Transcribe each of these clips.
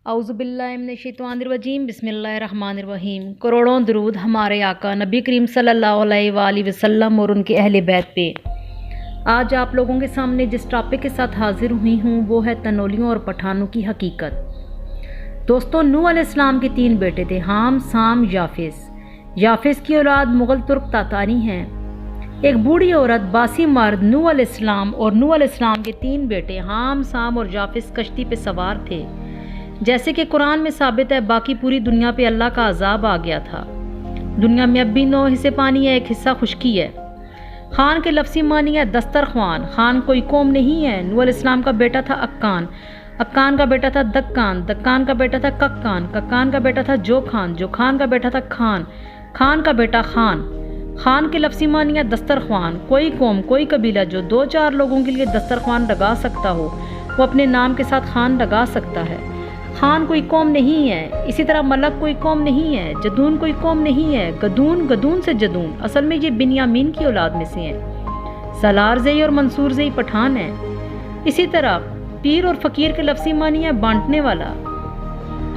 اعوذ باللہ من الشیطان الرجیم بسم اللہ الرحمن الرحیم۔ کروڑوں درود ہمارے آقا نبی کریم صلی اللہ علیہ وآلہ وسلم اور ان کے اہل بیت پہ۔ آج آپ لوگوں کے سامنے جس ٹاپک کے ساتھ حاضر ہوئی ہوں وہ ہے تنولیوں اور پٹھانوں کی حقیقت۔ دوستوں، نوح علیہ السلام کے 3 بیٹے تھے، حام، سام، یافس۔ یافس کی اولاد مغل ترک تاتاری ہیں۔ ایک بوڑھی عورت باسی مرد نوح علیہ السلام اور نوح علیہ السلام کے 3 بیٹے حام، سام اور یافس کشتی پہ سوار تھے۔ جیسے کہ قرآن میں ثابت ہے، باقی پوری دنیا پہ اللہ کا عذاب آ گیا تھا۔ دنیا میں اب بھی 9 حصے پانی ہے، 1 حصہ خشکی ہے۔ خان کے لفظی معنی ہے دسترخوان۔ خان کوئی قوم نہیں ہے۔ نوح علیہ السلام کا بیٹا تھا اکان، اکان کا بیٹا تھا دکان، دکان کا بیٹا تھا ککان، ککان کا بیٹا تھا جوخان، جوخان کا بیٹا تھا خان، خان کا بیٹا خان۔ خان کے لفظی معنی ہے دسترخوان۔ کوئی قوم، کوئی قبیلہ جو 2-4 لوگوں کے لیے دسترخوان لگا سکتا ہو وہ اپنے نام کے ساتھ خان لگا سکتا ہے۔ خان کوئی قوم نہیں ہے۔ اسی طرح ملک کوئی قوم نہیں ہے۔ جدون کوئی قوم نہیں ہے۔ گدون، گدون سے جدون، اصل میں یہ بنیامین کی اولاد میں سے ہیں۔ سالار زئی اور منصور زئی پٹھان ہیں۔ اسی طرح پیر اور فقیر کے لفظی معنی ہے بانٹنے والا۔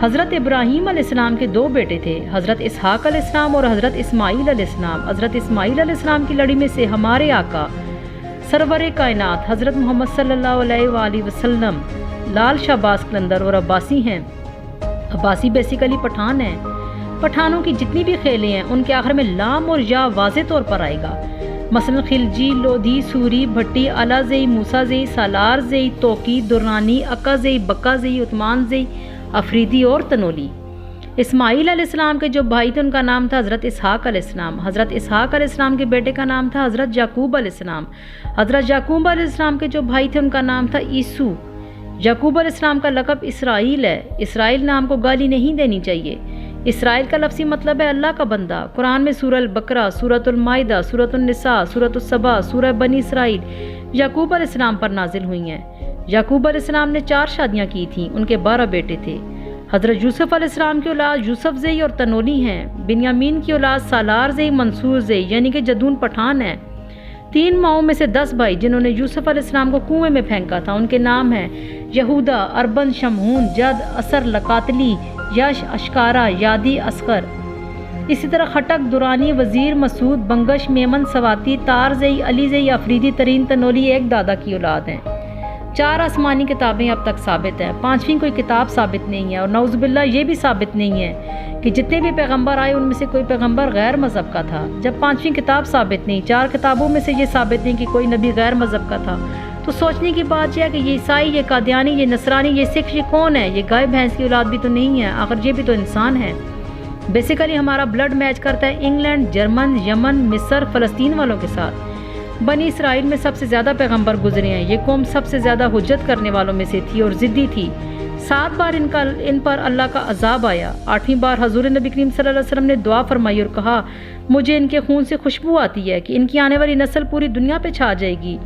حضرت ابراہیم علیہ السلام کے 2 بیٹے تھے، حضرت اسحاق علیہ السلام اور حضرت اسماعیل علیہ السلام۔ حضرت اسماعیل علیہ السلام کی لڑی میں سے ہمارے آقا سرور کائنات حضرت محمد صلی اللہ علیہ وآلہ وسلم لال شاہ باز قلندر اور عباسی ہیں۔ عباسی بیسیکلی پٹھان ہیں۔ پٹھانوں کی جتنی بھی خیلیں ہیں ان کے آخر میں لام اور یا واضح طور پر آئے گا، مثلا خلجی، لودھی، سوری، بھٹی، اعلیٰ زئی، موسیٰ زئی، سالار زئی، توقی، درانی، اکا زئی، بکا زئی، عثمان زئی، افریدی اور تنولی۔ اسماعیل علیہ السلام کے جو بھائی تھے ان کا نام تھا حضرت اسحاق علیہ السلام۔ حضرت اسحاق علیہ السلام کے بیٹے کا نام تھا حضرت یعقوب علیہ السلام۔ حضرت یعقوب علیہ السلام کے جو بھائی تھے ان کا نام تھا عیسو۔ یعقوب علیہ السلام کا لقب اسرائیل ہے۔ اسرائیل نام کو گالی نہیں دینی چاہیے۔ اسرائیل کا لفظی مطلب ہے اللہ کا بندہ۔ قرآن میں سورہ البقرہ، سورۃ المائدہ، سورۃ النساء، سورۃ السبا، سورہ بنی اسرائیل یعقوب علیہ السلام پر نازل ہوئی ہیں۔ یعقوب علیہ السلام نے 4 شادیاں کی تھیں، ان کے 12 بیٹے تھے۔ حضرت یوسف علیہ السلام کی اولاد یوسف زئی اور تنولی ہیں۔ بنیامین کی اولاد سالار زئی، منصور زئی یعنی کہ جدون پٹھان ہیں۔ 3 ماؤں میں سے 10 بھائی جنہوں نے یوسف علیہ السلام کو کنویں میں پھینکا تھا ان کے نام ہیں یہودا، اربن، شمہون، جد، اثر، لقاتلی، یش، اشکارا، یادی، اصغر۔ اسی طرح خٹک، درانی، وزیر، مسعود، بنگش، میمن، سواتی، تار زئی، علی زئی، افریدی ترین تنولی ایک دادا کی اولاد ہیں۔ 4 آسمانی کتابیں اب تک ثابت ہیں، 5ویں کوئی کتاب ثابت نہیں ہے، اور نعوذ باللہ یہ بھی ثابت نہیں ہے کہ جتنے بھی پیغمبر آئے ان میں سے کوئی پیغمبر غیر مذہب کا تھا۔ جب 5ویں کتاب ثابت نہیں، 4 کتابوں میں سے یہ ثابت نہیں کہ کوئی نبی غیر مذہب کا تھا، تو سوچنے کی بات یہ ہے کہ یہ عیسائی، یہ قادیانی، یہ نصرانی، یہ سکھ، یہ کون ہے؟ یہ گائے بھینس کی اولاد بھی تو نہیں ہے، آخر یہ بھی تو انسان ہے۔ بیسیکلی ہمارا بلڈ میچ کرتا ہے انگلینڈ، جرمن، یمن، مصر، فلسطین والوں کے ساتھ۔ بنی اسرائیل میں سب سے زیادہ پیغمبر گزرے ہیں۔ یہ قوم سب سے زیادہ حجت کرنے والوں میں سے تھی اور ضدی تھی۔ 7 بار ان پر اللہ کا عذاب آیا۔ 8ویں بار حضور نبی کریم صلی اللہ علیہ وسلم نے دعا فرمائی اور کہا مجھے ان کے خون سے خوشبو آتی ہے کہ ان کی آنے والی نسل پوری دنیا پہ چھا جائے گی۔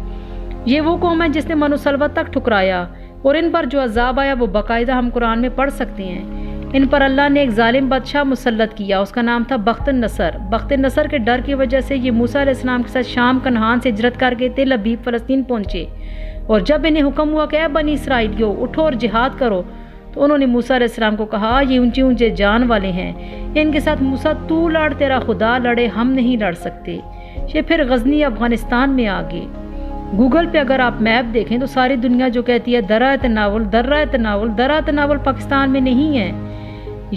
یہ وہ قوم ہے جس نے من و سلوت تک ٹھکرایا، اور ان پر جو عذاب آیا وہ باقاعدہ ہم قرآن میں پڑھ سکتے ہیں۔ ان پر اللہ نے ایک ظالم بادشاہ مسلط کیا، اس کا نام تھا بخت النصر۔ بخت النصر کے ڈر کی وجہ سے یہ موسیٰ علیہ السلام کے ساتھ شام کنعان سے ہجرت کر کے تل ابیب فلسطین پہنچے، اور جب انہیں حکم ہوا کہ اے بنی اسرائیلیو اٹھو اور جہاد کرو، تو انہوں نے موسیٰ علیہ السلام کو کہا یہ اونچے اونچے جان والے ہیں، ان کے ساتھ موسیٰ تو لڑ، تیرا خدا لڑے، ہم نہیں لڑ سکتے۔ یہ پھر غزنی افغانستان میں آ گئے۔ گوگل پہ اگر آپ میپ دیکھیں تو ساری دنیا جو کہتی ہے درہ تناول، درہ تناول، درہ تناول پاکستان میں نہیں ہے،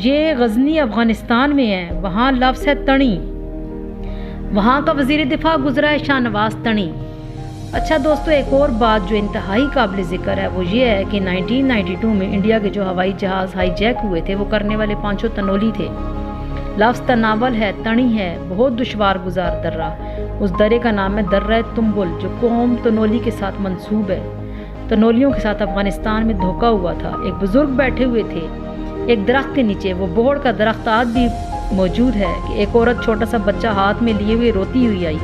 یہ غزنی افغانستان میں ہے۔ وہاں لفظ ہے تنی، وہاں کا وزیر دفاع گزرا ہے شاہ نواز تنی۔ اچھا دوستو، ایک اور بات جو انتہائی قابل ذکر ہے وہ یہ ہے کہ 1992 میں انڈیا کے جو ہوائی جہاز ہائی جیک ہوئے تھے وہ کرنے والے 5 تنولی تھے۔ لفظ تناول ہے، تنی ہے، بہت دشوار گزار درہ۔ اس درے کا نام ہے درہ تنبل جو قوم تنولی کے ساتھ منسوب ہے۔ تنولیوں کے ساتھ افغانستان میں دھوکہ ہوا تھا۔ ایک بزرگ بیٹھے ہوئے تھے ایک درخت کے نیچے، وہ بوہڑ کا درخت آج بھی موجود ہے، کہ ایک عورت چھوٹا سا بچہ ہاتھ میں لیے ہوئے روتی ہوئی آئی۔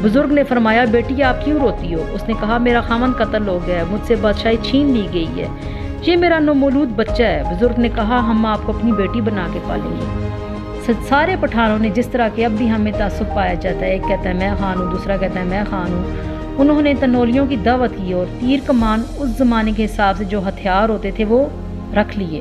بزرگ نے فرمایا بیٹی آپ کیوں روتی ہو؟ اس نے کہا میرا خاوند قتل ہو گیا ہے، مجھ سے بادشاہی چھین لی گئی ہے، یہ میرا نومولود بچہ ہے۔ بزرگ نے کہا ہم آپ کو اپنی بیٹی بنا کے پالیں گے۔ سارے پٹھانوں نے جس طرح کہ اب بھی ہمیں تعصب پایا جاتا ہے، ایک کہتا ہے میں خان ہوں، دوسرا کہتا ہے میں خان ہوں، انہوں نے تنولیوں کی دعوت کی اور تیر کمان اس زمانے کے حساب سے جو ہتھیار ہوتے تھے وہ رکھ لیے۔